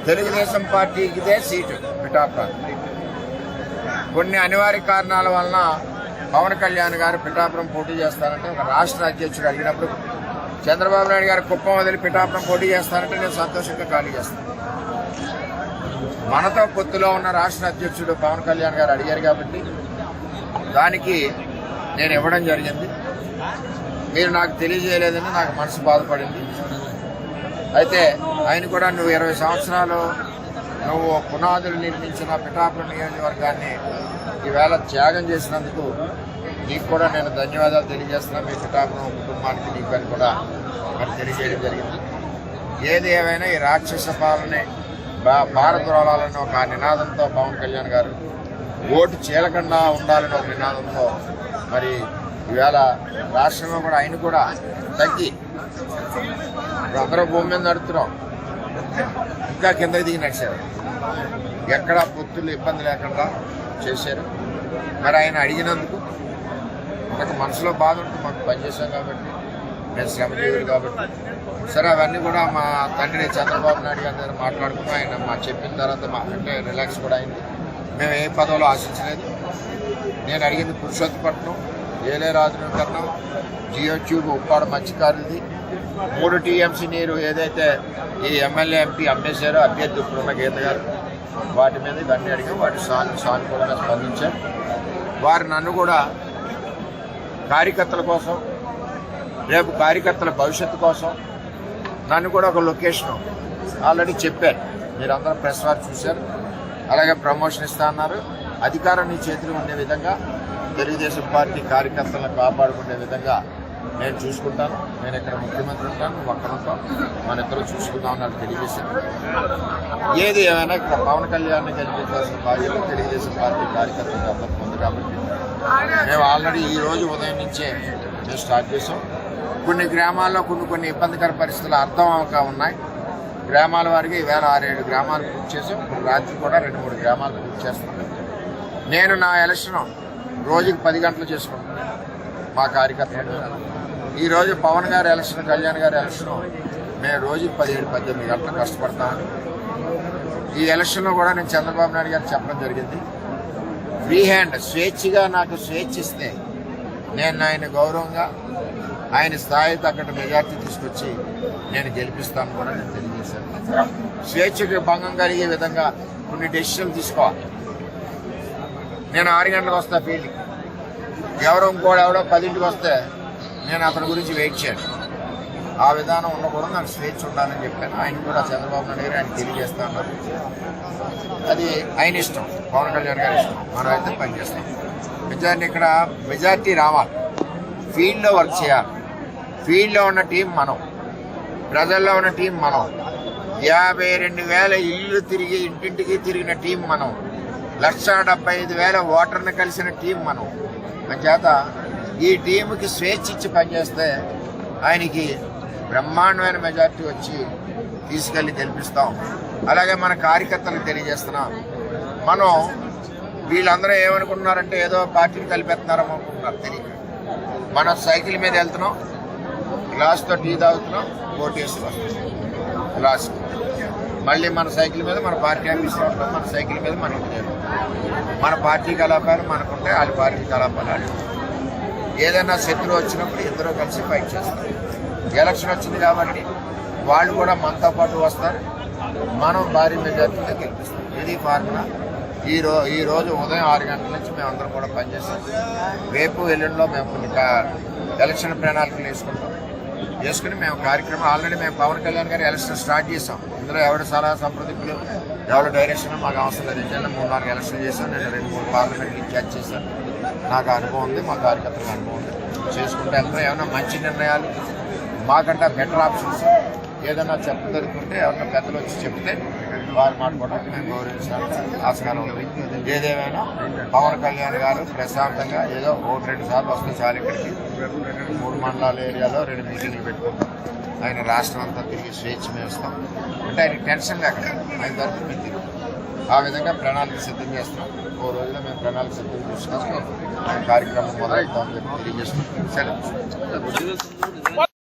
Telugu Desam పార్టీకిదే seat Pithapuram. కొన్ని అనివార్య కారణాల వలన పవన్ కళ్యాణ్ గారు పిఠాపురం పోటీ చేస్తారంటే ఒక రాష్ట్ర అధ్యక్షుడు అడిగినప్పుడు చంద్రబాబు నాయుడు గారు కుప్పం వదిలి పిఠాపురం పోటీ చేస్తారంటే నేను సంతోషంగా ఖాళీ చేస్తాను. మనతో పొత్తులో ఉన్న రాష్ట్ర అధ్యక్షుడు పవన్ కళ్యాణ్ గారు అడిగారు కాబట్టి దానికి నేను ఇవ్వడం జరిగింది. మీరు నాకు తెలియజేయలేదని నాకు మనసు బాధపడింది. అయితే ఆయన కూడా నువ్వు 20 సంవత్సరాలు నువ్వు పునాదులు నిర్మించిన పిఠాపురం నియోజకవర్గాన్ని ఈవేళ త్యాగం చేసినందుకు నీకు కూడా నేను ధన్యవాదాలు తెలియజేస్తున్నాను. మీ పిఠాపురం కుటుంబానికి నీకు అని కూడా మరి తెలియజేయడం జరిగింది. ఏది ఏమైనా ఈ రాక్షస పాలనే భారద్రోళాలని ఒక నినాదంతో పవన్ కళ్యాణ్ గారు ఓటు చీలకుండా ఉండాలని ఒక నినాదంతో మరి ఈవేళ రాష్ట్రంలో కూడా ఆయన కూడా తగ్గి అందరూ భూమి మీద నడుస్తున్నాం, ఇంకా కిందకి దిగి నడిచారు. ఎక్కడా పొత్తులు ఇబ్బంది లేకుండా చేశారు. మరి ఆయన అడిగినందుకు నాకు మనసులో బాధ ఉంటుంది. మాకు పనిచేశాం కాబట్టి, నేను శ్రమజీవులు కాబట్టి. సరే, అవన్నీ కూడా మా తండ్రి చంద్రబాబు నాయుడు గారి దగ్గర మాట్లాడుకున్నాం. ఆయన మా చెప్పిన తర్వాత అంటే రిలాక్స్ కూడా అయింది. మేము ఏ పదవులు ఆశించలేదు. నేను అడిగింది పురుషోత్తపట్నం, ఏలే రాజనగరం, జియో ట్యూబ్ ఉప్పాడ మత్స్యకారులది, 3 TMC నీరు ఏదైతే ఈ ఎమ్మెల్యే ఎంపీ అమ్మేశారో అభ్యర్థి ఇప్పుడున్న గీత గారు, వాటి మీద ఇవన్నీ అడిగాం. వాటి సానుకూలంగా స్పందించారు. వారు నన్ను కూడా కార్యకర్తల కోసం, రేపు కార్యకర్తల భవిష్యత్తు కోసం నన్ను కూడా ఒక లొకేషన్ ఆల్రెడీ చెప్పారు. మీరందరూ ప్రెస్ వారు చూశారు. అలాగే ప్రమోషన్ ఇస్తా అన్నారు. అధికారం నీ చేతిలో ఉండే విధంగా తెలుగుదేశం పార్టీ కార్యకర్తలను కాపాడుకునే విధంగా నేను చూసుకుంటాను. నేను ఇక్కడ ముఖ్యమంత్రి ఉంటాను, నువ్వు అక్కడ ఉంటావు, మన ఇద్దరు చూసుకుందాం అన్నట్టు తెలియజేశాను. ఏది ఏమైనా ఇక్కడ పవన్ కళ్యాణ్ గెలిపించాల్సిన బాధ్యత తెలుగుదేశం పార్టీ కార్యకర్తలకు అందరికీ ఉంది కాబట్టి మేము ఆల్రెడీ ఈ రోజు ఉదయం నుంచే మేము స్టార్ట్ చేసాం. కొన్ని గ్రామాల్లో కొన్ని ఇబ్బందికర పరిస్థితులు అర్థం అవక ఉన్నాయి. గ్రామాల వారికి ఈవేళ 6-7 గ్రామాలు పూర్తి చేసాం. రాత్రి కూడా 2-3 గ్రామాలు పూర్తి చేస్తాం. నేను నా ఎలక్షన్ రోజుకి 10 గంటలు చేసుకుంటాను మా కార్యకర్తలు. ఈరోజు పవన్ గారి ఎలక్షన్, కళ్యాణ్ గారి ఎలక్షన్ మేము రోజుకి 17-18 గంటలు కష్టపడతామని ఈ ఎలక్షన్లో కూడా నేను చంద్రబాబు నాయుడు గారికి చెప్పడం జరిగింది. ఫ్రీ హ్యాండ్, స్వేచ్ఛగా నాకు స్వేచ్ఛ ఇస్తే నేను ఆయన గౌరవంగా ఆయన స్థాయి తగ్గట్టు మెజార్టీ తీసుకొచ్చి నేను గెలిపిస్తాను కూడా నేను తెలియజేశాను. స్వేచ్ఛకు భంగం కలిగే విధంగా కొన్ని డెసిషన్లు తీసుకోవాలి. నేను 6 గంటలకు వస్తా ఫీల్డ్కి, ఇంకోడెవడో 10ంటికి వస్తే నేను అతని గురించి వెయిట్ చేయను. ఆ విధానం ఉండకూడదు, నాకు స్వేచ్ఛ ఉండాలని చెప్పాను. ఆయన కూడా చంద్రబాబు నాయుడు గారు ఆయన తెలియజేస్తా ఉన్నారు. అది ఆయన ఇష్టం, పవన్ కళ్యాణ్ గారి ఇష్టం. మనం అయితే పనిచేస్తాం. మెజార్టీ రావాలి, ఫీల్డ్లో వర్క్ చేయాలి. ఫీల్డ్లో ఉన్న టీం మనం, ప్రజల్లో ఉన్న టీం మనం, 52,000 ఇళ్ళు తిరిగి ఇంటింటికి తిరిగిన టీం మనం, 1,75,000 ఓటర్ని కలిసిన టీం మనం. అంచేత ఈ టీంకి స్వేచ్ఛ ఇచ్చి పనిచేస్తే ఆయనకి బ్రహ్మాండమైన మెజార్టీ వచ్చి తీసుకెళ్ళి గెలిపిస్తాం. అలాగే మన కార్యకర్తలకు తెలియజేస్తున్నాం. మనం వీళ్ళందరూ ఏమనుకుంటున్నారంటే ఏదో పార్టీని కలిపేస్తున్నారని అనుకుంటున్నారు. తెలియదు. మనం సైకిల్ మీద వెళ్తున్నాం, గ్లాస్తో టీ తాగుతున్నాం, ఓటేసి వస్తున్నాం గ్లాస్. మళ్ళీ మన సైకిల్ మీద మన పార్టీ ఆఫీస్లో ఉంటాం, మన సైకిల్ మీద మన ఇంటి చేస్తాం. మన పార్టీ కలాపాలు మనకుంటే వాళ్ళ పార్టీ కలాపాలు ఆడి. ఏదైనా శత్రువు వచ్చినప్పుడు ఇద్దరు కలిసి ఫైట్ చేస్తారు. ఎలక్షన్ వచ్చింది కాబట్టి వాళ్ళు కూడా మనతో పాటు వస్తారు, మనం భారీ మెజార్టీతో గెలిపిస్తాం. ఇది ఫార్ములా. ఈ రోజు ఉదయం 6 గంటల నుంచి మేమందరం కూడా పనిచేస్తాం. రేపు ఎల్లుండిలో మేము కొన్ని ఎలక్షన్ ప్రణాళికలు వేసుకుని మేము కార్యక్రమం ఆల్రెడీ మేము పవన్ కళ్యాణ్ గారి ఎలక్షన్ స్టార్ట్ చేసాం. ఇందులో ఎవరి సలహా సంప్రదింపులు, ఎవరి డైరెక్షన్ మాకు అవసరం లేదు. నిజంగా 3-4 ఎలక్షన్ చేశాను. నేను 2-3 పార్లమెంట్ ఇన్ఛార్జ్ చేశాను. నాకు అనుభవం ఉంది, మా కార్యకర్తలకు అనుభవం ఉంది. చేసుకుంటే వెళ్తాం. ఏమైనా మంచి నిర్ణయాలు మాకంటే బెటర్ ఆప్షన్స్ ఏదైనా చెప్పదలుచుకుంటే ఎవరైనా పెద్దలు వచ్చి చెప్తే వారు మాట్లాడడానికి మేము గౌరవించడానికి ఆస్కారం ఉంది. ఏదేమైనా పవన్ కళ్యాణ్ గారు ప్రశాంతంగా ఏదో 1-2 సార్లు వస్తే చాలు. ఇక్కడికి 3 మండలాల ఏరియాలో 2 మీటింగ్లు పెట్టుకుంటాం. ఆయన రాష్ట్రం అంతా తిరిగి స్వేచ్ఛ మేస్తాం అంటే ఆయనకి టెన్షన్ లేకుండా ఆయన తరఫున మేము తిరుగుతాం. ఆ విధంగా ప్రణాళిక సిద్ధం చేస్తున్నాం. ఓ రోజులో మేము ప్రణాళిక సిద్ధం చేసుకొని ఆయన కార్యక్రమం మొదలవుతామని తెలియజేస్తున్నాం. సెలవు.